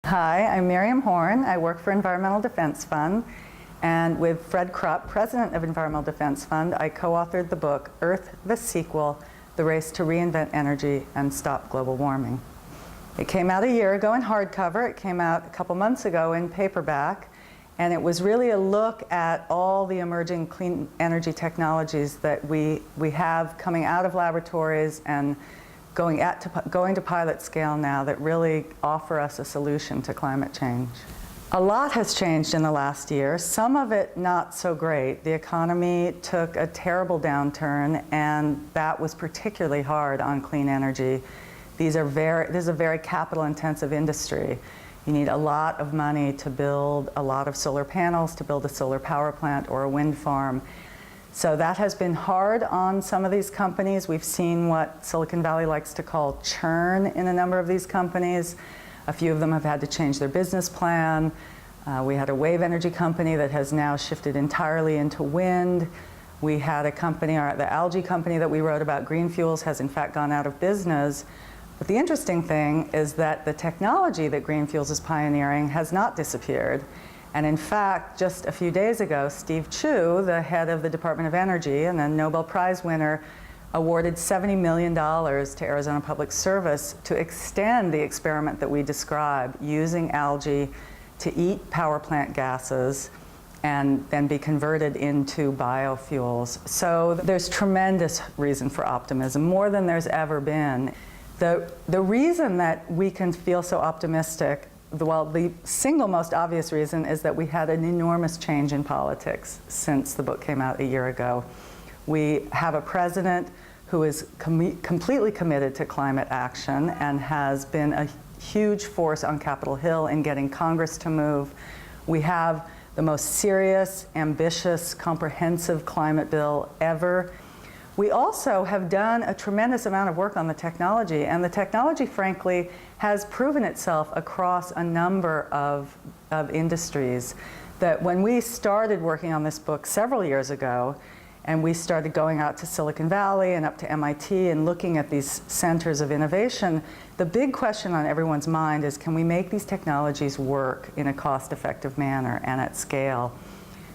Hi, I'm Miriam Horn. I work for Environmental Defense Fund, and with Fred Krupp, president of Environmental Defense Fund, I co-authored the book Earth, the Sequel, The Race to Reinvent Energy and Stop Global Warming. It came out a year ago in hardcover. It came out a couple months ago in paperback, and it was really a look at all the emerging clean energy technologies that we have coming out of laboratories and going to pilot scale now that really offer us a solution to climate change. A lot has changed in the last year, some of it not so great. The economy took a terrible downturn, and that was particularly hard on clean energy. This is a very capital-intensive industry. You need a lot of money to build a lot of solar panels, to build a solar power plant or a wind farm. So that has been hard on some of these companies. We've seen what Silicon Valley likes to call churn in a number of these companies. A few of them have had to change their business plan. We had a wave energy company that has now shifted entirely into wind. We had a company, the algae company that we wrote about, Green Fuels, has in fact gone out of business. But the interesting thing is that the technology that Green Fuels is pioneering has not disappeared. And in fact, just a few days ago, Steve Chu, the head of the Department of Energy and a Nobel Prize winner, awarded $70 million to Arizona Public Service to extend the experiment that we describe, using algae to eat power plant gases and then be converted into biofuels. So there's tremendous reason for optimism, more than there's ever been. The reason that we can feel so optimistic, well, the single most obvious reason is that we had an enormous change in politics since the book came out a year ago. We have a president who is completely committed to climate action and has been a huge force on Capitol Hill in getting Congress to move. We have the most serious, ambitious, comprehensive climate bill ever. We also have done a tremendous amount of work on the technology, and the technology, frankly, has proven itself across a number of industries. That when we started working on this book several years ago, and we started going out to Silicon Valley and up to MIT and looking at these centers of innovation, the big question on everyone's mind is, can we make these technologies work in a cost-effective manner and at scale?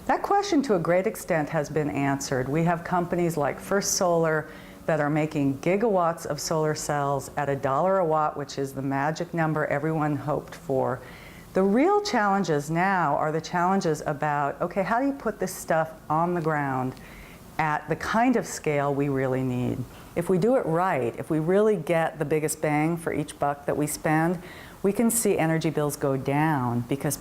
That question, to a great extent, has been answered. We have companies like First Solar that are making gigawatts of solar cells at $1 a watt, which is the magic number everyone hoped for. The real challenges now are the challenges about, okay, how do you put this stuff on the ground at the kind of scale we really need? If we do it right, if we really get the biggest bang for each buck that we spend, we can see energy bills go down because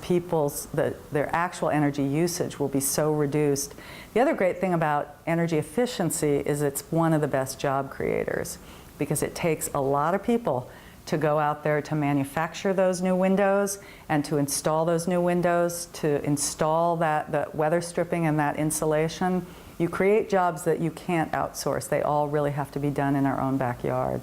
their actual energy usage will be so reduced. The other great thing about energy efficiency is it's one of the best job creators, because it takes a lot of people to go out there to manufacture those new windows and to install those new windows, to install the weather stripping and that insulation. You create jobs that you can't outsource. They all really have to be done in our own backyard.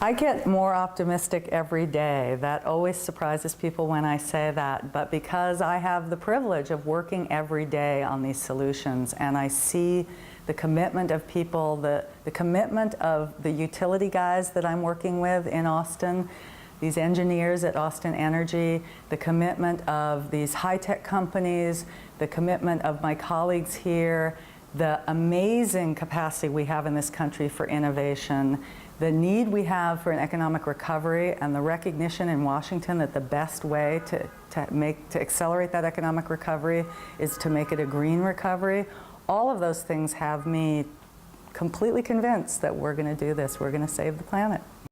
I get more optimistic every day. That always surprises people when I say that, but because I have the privilege of working every day on these solutions, and I see the commitment of people, the commitment of the utility guys that I'm working with in Austin, these engineers at Austin Energy, the commitment of these high-tech companies, the commitment of my colleagues here, the amazing capacity we have in this country for innovation, the need we have for an economic recovery, and the recognition in Washington that the best way to accelerate that economic recovery is to make it a green recovery. All of those things have me completely convinced that we're going to do this. We're going to save the planet.